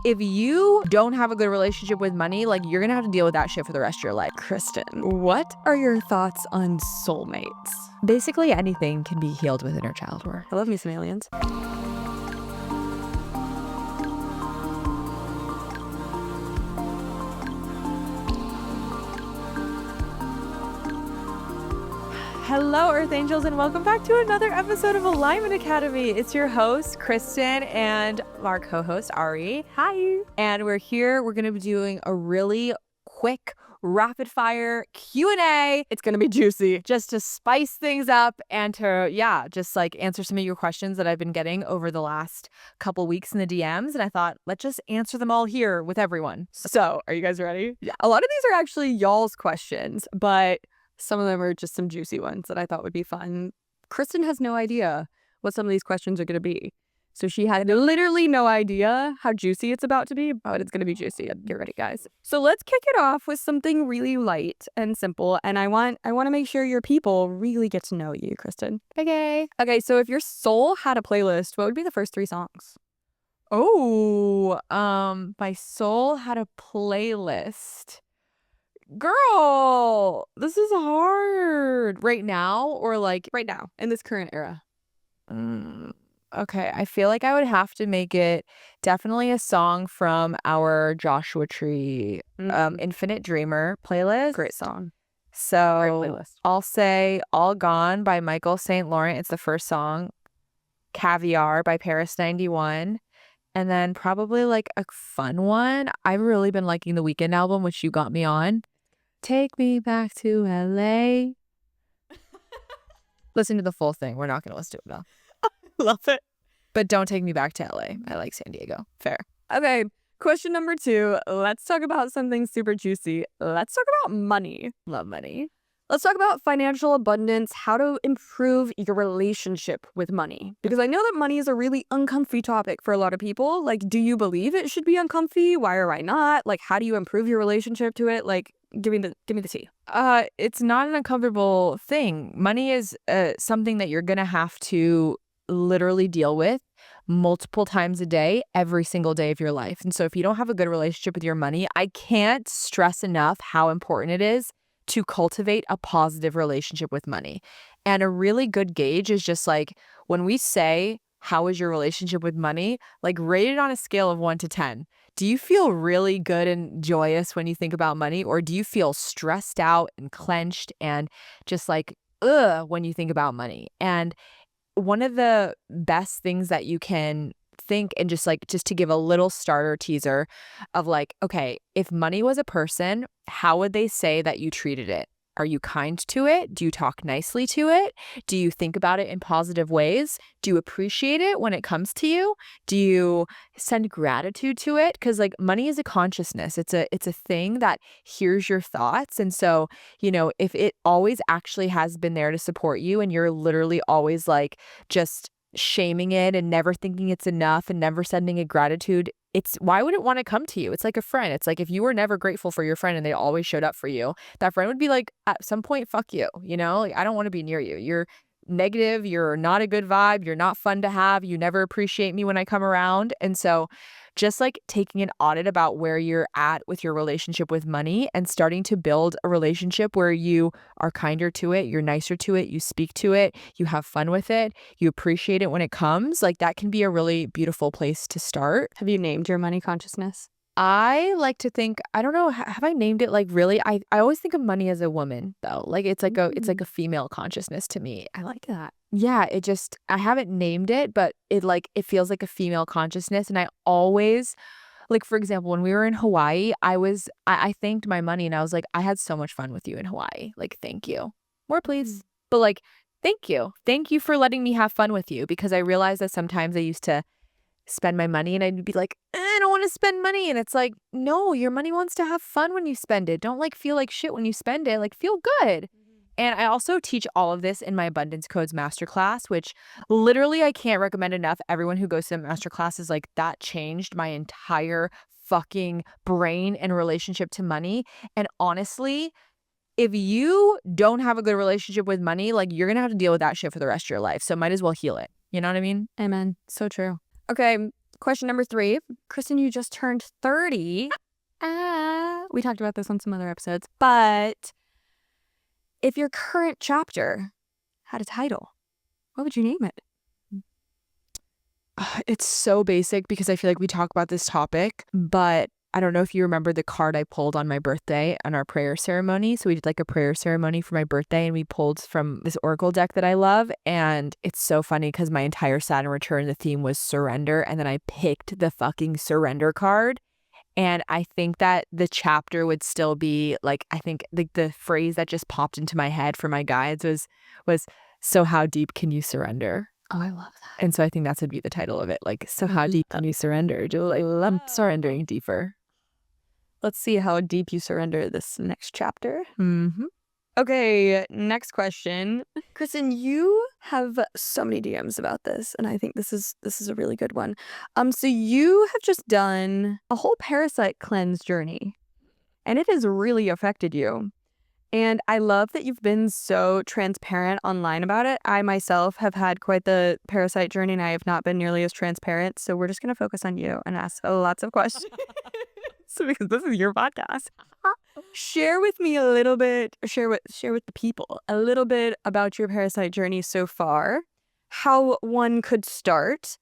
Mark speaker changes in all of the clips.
Speaker 1: If you don't have a good relationship with money, like, you're gonna have to deal with that shit for the rest of your life.
Speaker 2: Kristen, what are your thoughts on soulmates?
Speaker 1: Basically, anything can be healed with inner child work.
Speaker 2: I love me some aliens.
Speaker 1: Hello, Earth Angels, and welcome back to another episode of Alignment Academy. It's your host, Kristen, and our co-host, Ari.
Speaker 2: Hi.
Speaker 1: And we're here. We're going to be doing a really quick, rapid-fire Q&A.
Speaker 2: It's going to be juicy.
Speaker 1: Just to spice things up and to, just like answer some of your questions that I've been getting over the last couple weeks in the DMs. And I thought, let's just answer them all here with everyone.
Speaker 2: So, are you guys ready? Yeah. A lot of these are actually y'all's questions, but some of them are just some juicy ones that I thought would be fun. Kristen has no idea what some of these questions are going to be. So she had literally no idea how juicy it's about to be, but it's going to be juicy. Get ready, guys. So let's kick it off with something really light and simple. And I want to make sure your people really get to know you, Kristen.
Speaker 1: Okay.
Speaker 2: Okay, so if your soul had a playlist, what would be the first 3 songs?
Speaker 1: Oh, my soul had a playlist. Girl, this is hard. Right now or like
Speaker 2: Right now, in this current era.
Speaker 1: Okay, I feel like I would have to make it definitely a song from our Joshua Tree Infinite Dreamer playlist.
Speaker 2: Great song.
Speaker 1: So
Speaker 2: Great playlist.
Speaker 1: I'll say All Gone by Michael St. Laurent. It's the first song. Caviar by Paris 91. And then probably like a fun one. I've really been liking the Weeknd album, which you got me on. Take Me Back to LA. Listen to the full thing. We're not going to listen to it though.
Speaker 2: Love it.
Speaker 1: But don't take me back to LA. I like San Diego. Fair.
Speaker 2: Okay, question number 2. Let's talk about something super juicy. Let's talk about money.
Speaker 1: Love money.
Speaker 2: Let's talk about financial abundance, how to improve your relationship with money. Because I know that money is a really uncomfy topic for a lot of people. Like, do you believe it should be uncomfy? Why or why not? Like, how do you improve your relationship to it? Like, give me the tea.
Speaker 1: It's not an uncomfortable thing. Money is something that you're going to have to literally deal with multiple times a day, every single day of your life. And so if you don't have a good relationship with your money, I can't stress enough how important it is to cultivate a positive relationship with money. And a really good gauge is just like when we say, how is your relationship with money? Like, rate it on a scale of 1 to 10. Do you feel really good and joyous when you think about money? Or do you feel stressed out and clenched and just like, when you think about money? And one of the best things that you can think, and just to give a little starter teaser of like, okay, if money was a person, how would they say that you treated it? Are you kind to it? Do you talk nicely to it? Do you think about it in positive ways? Do you appreciate it when it comes to you? Do you send gratitude to it? Because like money is a consciousness. It's a thing that hears your thoughts. And so, if it always actually has been there to support you and you're literally always like just shaming it and never thinking it's enough and never sending it gratitude, why would it want to come to you? It's like a friend. It's like if you were never grateful for your friend and they always showed up for you, that friend would be like, at some point, fuck you, like, I don't want to be near you. You're negative. You're not a good vibe. You're not fun to have. You never appreciate me when I come around. And so just like taking an audit about where you're at with your relationship with money and starting to build a relationship where you are kinder to it, you're nicer to it, you speak to it, you have fun with it, you appreciate it when it comes, like that can be a really beautiful place to start.
Speaker 2: Have you named your money consciousness?
Speaker 1: I like to think, I don't know, have I named it? Like, really? I always think of money as a woman though. Like it's like a female consciousness to me.
Speaker 2: I like that.
Speaker 1: Yeah, I haven't named it, but it feels like a female consciousness. And I always, like, for example, when we were in Hawaii, I thanked my money and I was like, I had so much fun with you in Hawaii. Like, thank you. More please. But like, thank you. Thank you for letting me have fun with you, because I realized that sometimes I used to spend my money and I'd be like, I don't want to spend money. And it's like, no, your money wants to have fun when you spend it. Don't like feel like shit when you spend it. Like, feel good. And I also teach all of this in my Abundance Codes Masterclass, which literally I can't recommend enough. Everyone who goes to the masterclass is like, that changed my entire fucking brain and relationship to money. And honestly, if you don't have a good relationship with money, like, you're going to have to deal with that shit for the rest of your life. So might as well heal it. You know what I mean?
Speaker 2: Amen. So true. Okay, Question number 3. Kristen, you just turned 30. We talked about this on some other episodes. But if your current chapter had a title, what would you name it?
Speaker 1: It's so basic because I feel like we talk about this topic, but I don't know if you remember the card I pulled on my birthday on our prayer ceremony. So we did like a prayer ceremony for my birthday and we pulled from this oracle deck that I love. And it's so funny because my entire Saturn return, the theme was surrender. And then I picked the fucking surrender card. And I think that the chapter would still be like, I think the phrase that just popped into my head for my guides was, so how deep can you surrender?
Speaker 2: Oh, I love that.
Speaker 1: And so I think that would be the title of it. Like, so how deep can you surrender? I'm surrendering deeper.
Speaker 2: Let's see how deep you surrender this next chapter.
Speaker 1: Mm-hmm.
Speaker 2: Okay, next question. Kristen, you have so many DMs about this, and I think this is a really good one. So you have just done a whole parasite cleanse journey, and it has really affected you. And I love that you've been so transparent online about it. I myself have had quite the parasite journey, and I have not been nearly as transparent. So we're just going to focus on you and ask lots of questions. Because this is your podcast. Share with me a little bit, share with the people a little bit about your parasite journey so far, how one could start,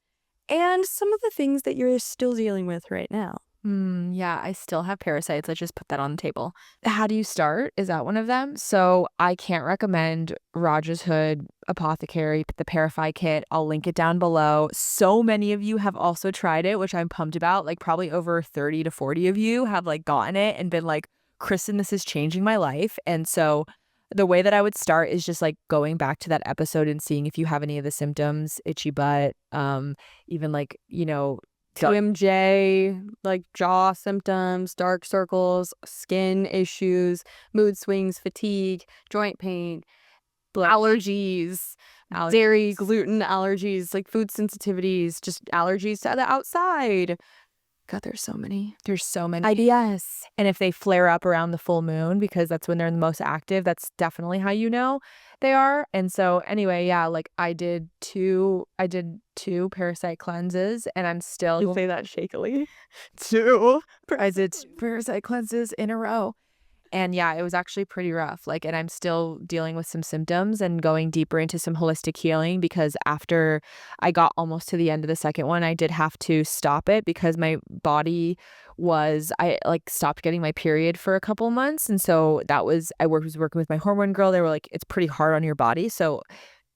Speaker 2: and some of the things that you're still dealing with right now.
Speaker 1: Yeah, I still have parasites. Let's just put that on the table. How do you start? Is that one of them? So I can't recommend Raj's Hood Apothecary, the Parafy Kit. I'll link it down below. So many of you have also tried it, which I'm pumped about. Like probably over 30 to 40 of you have like gotten it and been like, Kristen, this is changing my life. And so the way that I would start is just like going back to that episode and seeing if you have any of the symptoms, itchy butt, even like, you know,
Speaker 2: TMJ, like jaw symptoms, dark circles, skin issues, mood swings, fatigue, joint pain, allergies, dairy, gluten allergies, like food sensitivities, just allergies to the outside. God, there's so many.
Speaker 1: There's so many.
Speaker 2: IBS.
Speaker 1: And if they flare up around the full moon, because that's when they're the most active, that's definitely how you know they are. And so anyway, yeah, like I did two parasite cleanses and I'm still.
Speaker 2: You say that shakily.
Speaker 1: I did 2 parasite cleanses in a row. And yeah, it was actually pretty rough. Like, and I'm still dealing with some symptoms and going deeper into some holistic healing because after I got almost to the end of the second one, I did have to stop it because my body I like stopped getting my period for a couple months. And so I was working with my hormone girl. They were like, it's pretty hard on your body. So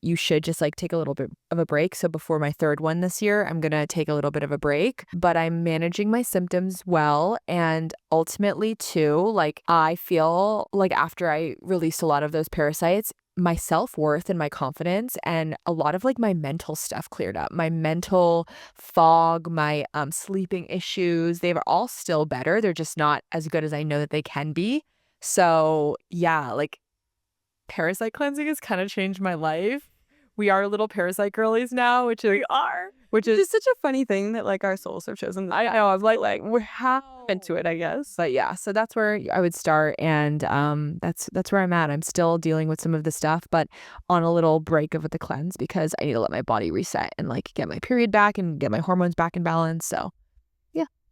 Speaker 1: you should just like take a little bit of a break. So before my 3rd one this year, I'm going to take a little bit of a break, but I'm managing my symptoms well. And ultimately too, like I feel like after I released a lot of those parasites, my self-worth and my confidence and a lot of like my mental stuff cleared up. My mental fog, my sleeping issues, they are all still better. They're just not as good as I know that they can be. So yeah, like parasite cleansing has kind of changed my life. We are little parasite girlies now, which is
Speaker 2: such a funny thing that like our souls have chosen.
Speaker 1: I know I'm like we're half into it, I guess. But yeah, so that's where I would start, and that's where I'm at. I'm still dealing with some of the stuff, but on a little break of the cleanse because I need to let my body reset and like get my period back and get my hormones back in balance. So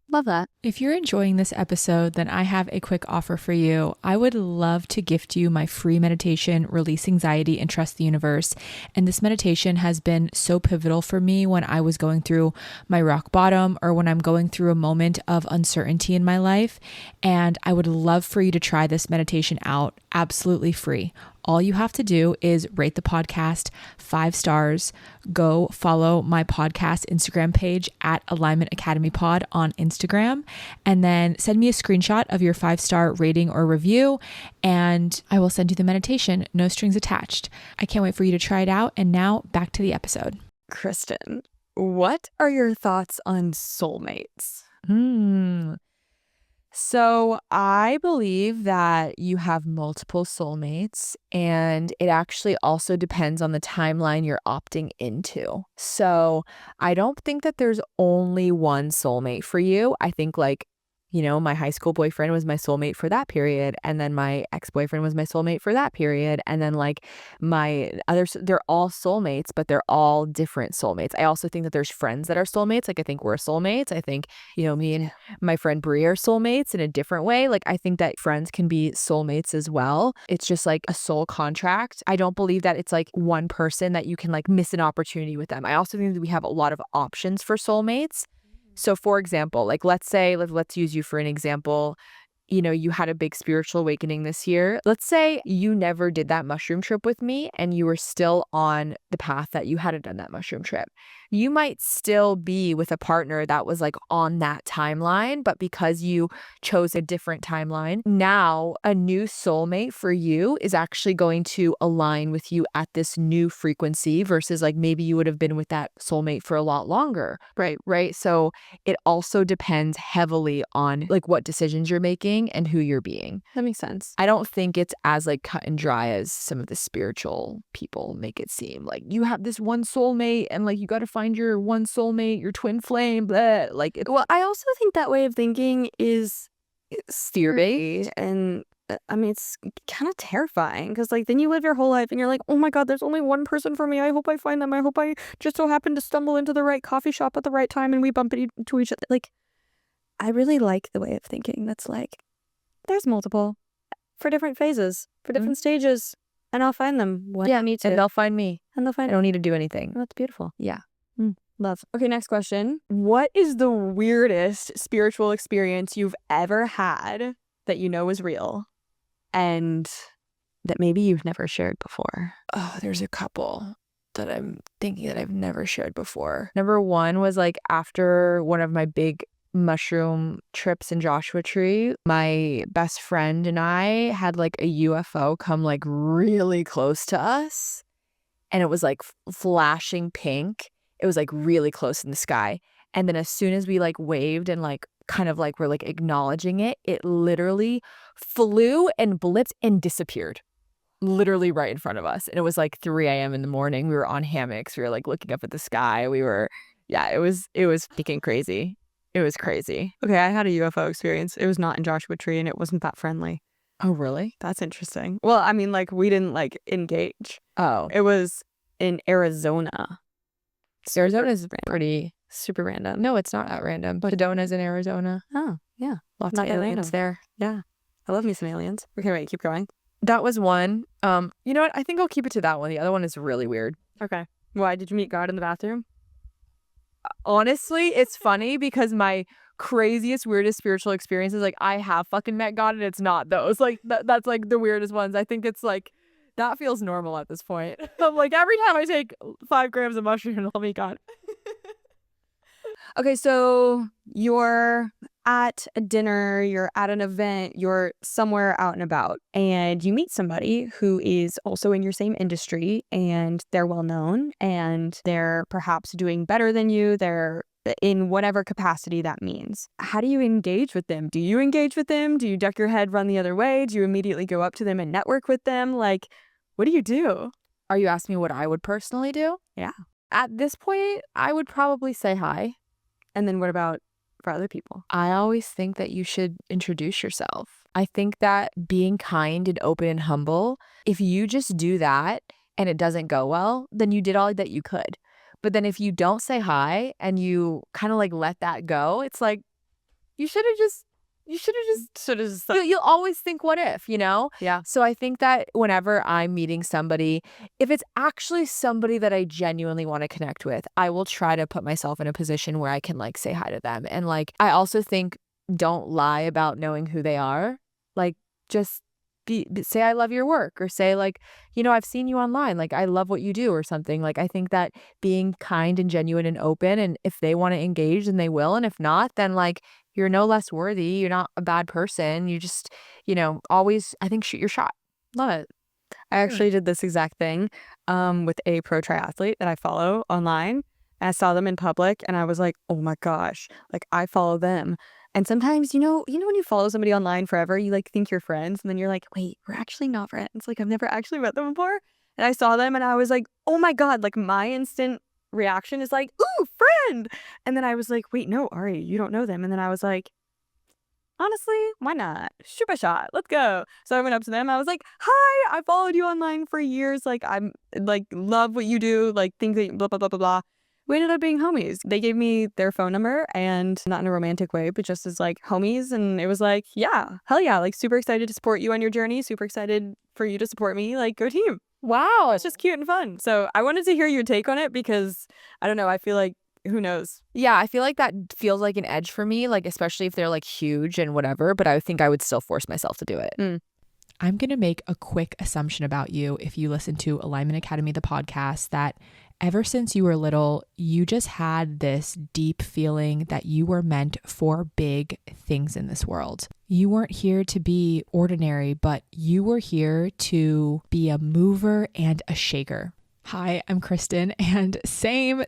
Speaker 2: love that.
Speaker 3: If you're enjoying this episode, then I have a quick offer for you. I would love to gift you my free meditation, Release Anxiety and Trust the Universe. And this meditation has been so pivotal for me when I was going through my rock bottom or when I'm going through a moment of uncertainty in my life. And I would love for you to try this meditation out absolutely free. All you have to do is rate the podcast 5 stars, go follow my podcast Instagram page at Alignment Academy Pod on Instagram, and then send me a screenshot of your 5-star rating or review, and I will send you the meditation, no strings attached. I can't wait for you to try it out. And now back to the episode.
Speaker 2: Kristen, what are your thoughts on soulmates?
Speaker 1: So I believe that you have multiple soulmates, and it actually also depends on the timeline you're opting into. So I don't think that there's only one soulmate for you. I think like you know, my high school boyfriend was my soulmate for that period. And then my ex-boyfriend was my soulmate for that period. And then like my others, they're all soulmates, but they're all different soulmates. I also think that there's friends that are soulmates. Like I think we're soulmates. I think, you know, me and my friend Brie are soulmates in a different way. Like I think that friends can be soulmates as well. It's just like a soul contract. I don't believe that it's like one person that you can like miss an opportunity with them. I also think that we have a lot of options for soulmates. So for example, like let's say, let's use you for an example. You know, you had a big spiritual awakening this year. Let's say you never did that mushroom trip with me and you were still on the path that you hadn't done that mushroom trip. You might still be with a partner that was like on that timeline, but because you chose a different timeline, now a new soulmate for you is actually going to align with you at this new frequency versus like maybe you would have been with that soulmate for a lot longer. Right. So it also depends heavily on like what decisions you're making and who you're being.
Speaker 2: That makes sense.
Speaker 1: I don't think it's as like cut and dry as some of the spiritual people make it seem. Like you have this one soulmate and like you got to find your one soulmate, your twin flame, blah. Like
Speaker 2: Well, I also think that way of thinking is fear-based, and I mean, it's kind of terrifying because like then you live your whole life and you're like, oh my God, there's only one person for me. I hope I find them. I hope I just so happen to stumble into the right coffee shop at the right time and we bump into each other. Like, I really like the way of thinking that's like, there's multiple for different phases, for different stages, and I'll find them when I need to.
Speaker 1: and they'll find me.
Speaker 2: And they'll find
Speaker 1: I don't need to do anything.
Speaker 2: That's beautiful.
Speaker 1: Yeah.
Speaker 2: Love. Okay, next question. What is the weirdest spiritual experience you've ever had that you know is real and that maybe you've never shared before?
Speaker 1: Oh, there's a couple that I'm thinking that I've never shared before. Number one was like after one of my big mushroom trips in Joshua Tree, my best friend and I had like a UFO come like really close to us, and it was like flashing pink. It was like really close in the sky. And then as soon as we like waved and like kind of like we're like acknowledging it, it literally flew and blipped and disappeared. Literally right in front of us. And it was like 3 a.m. in the morning. We were on hammocks. We were like looking up at the sky. It was freaking crazy. It was crazy.
Speaker 2: Okay, I had a UFO experience. It was not in Joshua Tree and it wasn't that friendly.
Speaker 1: Oh, really?
Speaker 2: That's interesting. Well, I mean, like, we didn't like engage.
Speaker 1: Oh,
Speaker 2: It was in Arizona.
Speaker 1: Arizona is pretty.
Speaker 2: Super random.
Speaker 1: No, it's not that random. Sedona's in Arizona.
Speaker 2: Oh, yeah.
Speaker 1: Lots
Speaker 2: Not
Speaker 1: of
Speaker 2: yet
Speaker 1: aliens
Speaker 2: random.
Speaker 1: there.
Speaker 2: Yeah. I love me some aliens. Okay, wait, keep going.
Speaker 1: That was one. You know what? I think I'll keep it to that one. The other one is really weird.
Speaker 2: Okay. Why did you meet God in the bathroom?
Speaker 1: Honestly, it's funny because my craziest, weirdest spiritual experiences, like I have fucking met God and it's not those. Like that's like the weirdest ones. I think it's like that feels normal at this point. I'm like every time I take 5 grams of mushroom, I'll meet God.
Speaker 2: Okay, so you're at a dinner, you're at an event, you're somewhere out and about, and you meet somebody who is also in your same industry and they're well known and they're perhaps doing better than you. They're in whatever capacity that means. How do you engage with them? Do you engage with them? Do you duck your head, run the other way? Do you immediately go up to them and network with them? Like, what do you do?
Speaker 1: Are you asking me what I would personally do?
Speaker 2: Yeah.
Speaker 1: At this point, I would probably say hi.
Speaker 2: And then what about for other people?
Speaker 1: I always think that you should introduce yourself. I think that being kind and open and humble, if you just do that and it doesn't go well, then you did all that you could. But then if you don't say hi and you kind of like let that go, it's like you should have just you'll always think what if, you know?
Speaker 2: Yeah.
Speaker 1: So I think that whenever I'm meeting somebody, if it's actually somebody that I genuinely want to connect with, I will try to put myself in a position where I can like say hi to them. And like I also think don't lie about knowing who they are. Like just say I love your work, or say like, you know, I've seen you online, like I love what you do or something. Like I think that being kind and genuine and open, and if they want to engage then they will, and if not, then like you're no less worthy. You're not a bad person. You just, you know, always, I think, shoot your shot.
Speaker 2: Love it. I actually did this exact thing with a pro triathlete that I follow online. I saw them in public and I was like, oh my gosh, like I follow them. And sometimes, you know when you follow somebody online forever, you like think you're friends and then you're like, wait, we're actually not friends. Like I've never actually met them before. And I saw them and I was like, oh my God, like my instant reaction is like, ooh, friend. And then I was like, wait, no, Ari, you don't know them. And then I was like, honestly, why not? Shoot a shot. Let's go. So I went up to them. I was like, hi, I followed you online for years. Like, I'm like, love what you do. Like, think that blah, blah, blah, blah, blah. We ended up being homies. They gave me their phone number, and not in a romantic way, but just as like homies. And it was like, yeah, hell yeah. Like, super excited to support you on your journey. Super excited for you to support me. Like, go team.
Speaker 1: Wow.
Speaker 2: It's just cute and fun. So I wanted to hear your take on it because I don't know. I feel like, who knows?
Speaker 1: Yeah, I feel like that feels like an edge for me, like especially if they're like huge and whatever, but I think I would still force myself to do it.
Speaker 3: I'm going to make a quick assumption about you if you listen to Alignment Academy, the podcast, that ever since you were little, you just had this deep feeling that you were meant for big things in this world. You weren't here to be ordinary, but you were here to be a mover and a shaker. Hi, I'm Kristen, and same.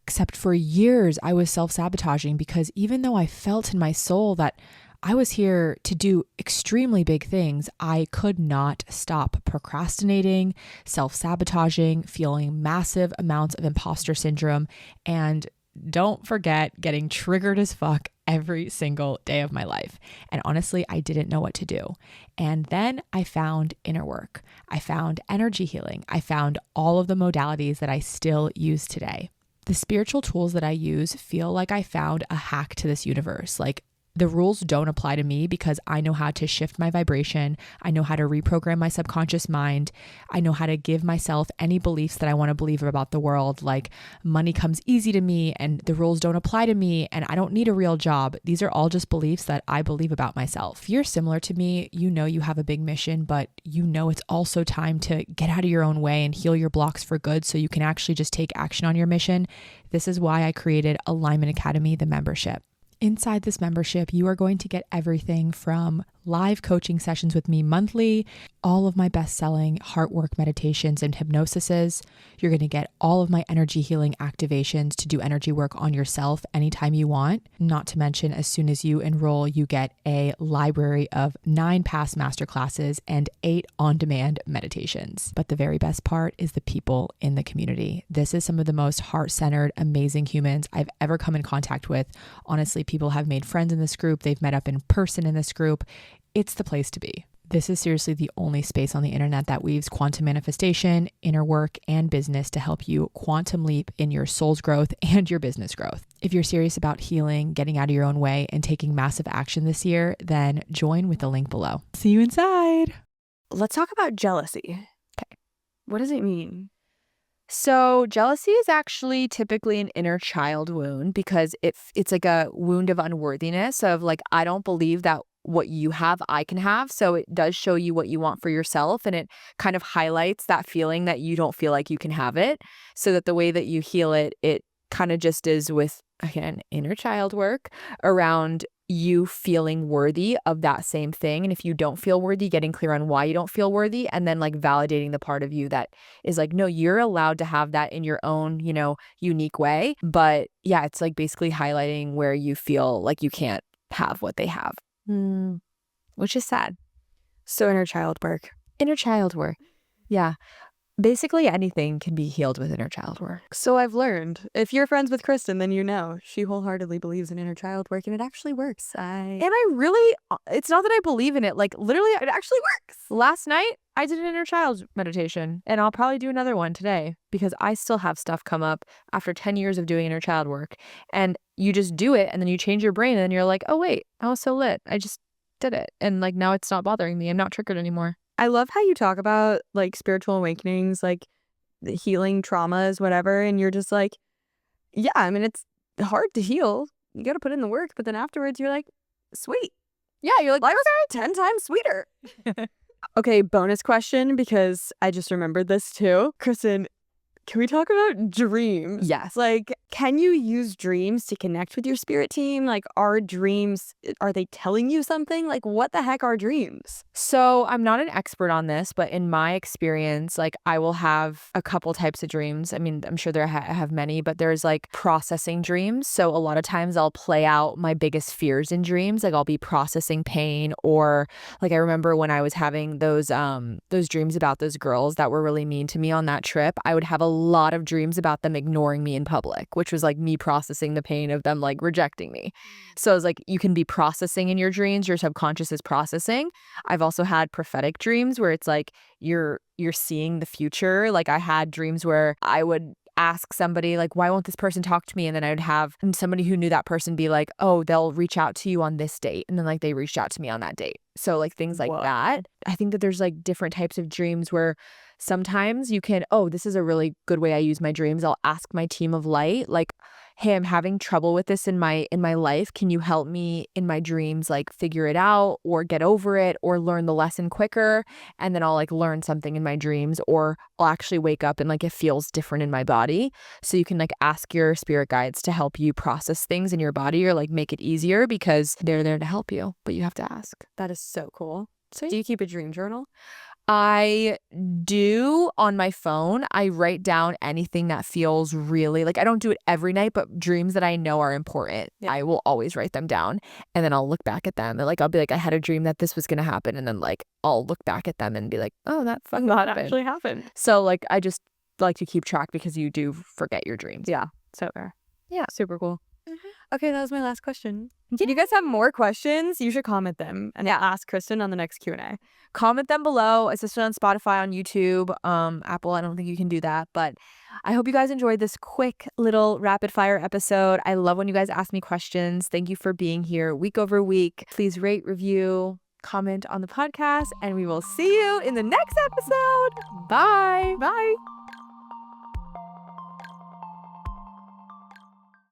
Speaker 3: Except for years, I was self-sabotaging because even though I felt in my soul that I was here to do extremely big things, I could not stop procrastinating, self-sabotaging, feeling massive amounts of imposter syndrome, and don't forget getting triggered as fuck every single day of my life. And honestly, I didn't know what to do. And then I found inner work. I found energy healing. I found all of the modalities that I still use today. The spiritual tools that I use feel like I found a hack to this universe. Like, the rules don't apply to me because I know how to shift my vibration. I know how to reprogram my subconscious mind. I know how to give myself any beliefs that I want to believe about the world, like money comes easy to me and the rules don't apply to me and I don't need a real job. These are all just beliefs that I believe about myself. If you're similar to me, you know you have a big mission, but you know it's also time to get out of your own way and heal your blocks for good so you can actually just take action on your mission. This is why I created Alignment Academy, the membership. Inside this membership, you are going to get everything from live coaching sessions with me monthly, all of my best-selling heart work meditations and hypnosises. You're going to get all of my energy healing activations to do energy work on yourself anytime you want. Not to mention, as soon as you enroll, you get a library of 9 past masterclasses and 8 on-demand meditations. But the very best part is the people in the community. This is some of the most heart-centered, amazing humans I've ever come in contact with. Honestly, people have made friends in this group. They've met up in person in this group. It's the place to be. This is seriously the only space on the internet that weaves quantum manifestation, inner work, and business to help you quantum leap in your soul's growth and your business growth. If you're serious about healing, getting out of your own way, and taking massive action this year, then join with the link below. See you inside.
Speaker 2: Let's talk about jealousy. Okay. What does it mean?
Speaker 1: So jealousy is actually typically an inner child wound because it's like a wound of unworthiness of like, I don't believe that what you have, I can have. So it does show you what you want for yourself. And it kind of highlights that feeling that you don't feel like you can have it. So that the way that you heal it, it kind of just is with, again, inner child work around you feeling worthy of that same thing. And if you don't feel worthy, getting clear on why you don't feel worthy, and then like validating the part of you that is like, no, you're allowed to have that in your own, unique way. But yeah, it's like basically highlighting where you feel like you can't have what they have. Which is sad.
Speaker 2: So inner child work.
Speaker 1: Inner child work. Yeah. Basically anything can be healed with inner child work.
Speaker 2: So I've learned, if you're friends with Kristen, then you know she wholeheartedly believes in inner child work, and it actually works.
Speaker 1: And I really, it's not that I believe in it. Like literally, it actually works. Last night, I did an inner child meditation, and I'll probably do another one today because I still have stuff come up after 10 years of doing inner child work. And you just do it, and then you change your brain, and then you're like, oh wait, I was so lit. I just did it. And like now it's not bothering me. I'm not triggered anymore.
Speaker 2: I love how you talk about like spiritual awakenings, like the healing traumas, whatever. And you're just like, yeah, I mean, it's hard to heal. You got to put in the work. But then afterwards, you're like, sweet.
Speaker 1: Yeah, you're like,
Speaker 2: life was 10 times sweeter. Okay, bonus question, because I just remembered this too. Kristen, can we talk about dreams?
Speaker 1: Yes.
Speaker 2: Like, can you use dreams to connect with your spirit team? Like, are dreams, are they telling you something? Like, what the heck are dreams?
Speaker 1: So I'm not an expert on this, but in my experience, like I will have a couple types of dreams. I mean, I'm sure I have many, but there's like processing dreams. So a lot of times I'll play out my biggest fears in dreams. Like I'll be processing pain, or like I remember when I was having those dreams about those girls that were really mean to me on that trip, I would have a lot of dreams about them ignoring me in public, which which was like me processing the pain of them like rejecting me. So it's like you can be processing in your dreams, your subconscious is processing. I've also had prophetic dreams where it's like you're seeing the future. Like I had dreams where I would ask somebody like, why won't this person talk to me? And then I would have somebody who knew that person be like, oh, they'll reach out to you on this date. And then like they reached out to me on that date. So like things like that. I think that there's like different types of dreams where sometimes you can, oh, this is a really good way I use my dreams. I'll ask my team of light, like, hey, I'm having trouble with this in my life. Can you help me in my dreams, like figure it out or get over it or learn the lesson quicker? And then I'll like learn something in my dreams, or I'll actually wake up and like it feels different in my body. So you can like ask your spirit guides to help you process things in your body or like make it easier because they're there to help you, but you have to ask.
Speaker 2: That is so cool.
Speaker 1: So
Speaker 2: Do you keep a dream journal?
Speaker 1: I do on my phone. I write down anything that feels really like I don't do it every night, but dreams that I know are important, I will always write them down. And then I'll look back at them. And like I'll be like, I had a dream that this was gonna happen. And then like I'll look back at them and be like, oh, that fucking happened.
Speaker 2: Actually happened.
Speaker 1: So like I just like to keep track because you do forget your dreams.
Speaker 2: Yeah. So fair.
Speaker 1: Yeah.
Speaker 2: Super cool. Okay, that was my last question. If you guys have more questions, you should comment them and ask Kristen on the next Q&A.
Speaker 1: Comment them below, especially on Spotify, on YouTube, Apple. I don't think you can do that, but I hope you guys enjoyed this quick little rapid fire episode. I love when you guys ask me questions. Thank you for being here week over week. Please rate, review, comment on the podcast, and we will see you in the next episode. Bye.
Speaker 2: Bye.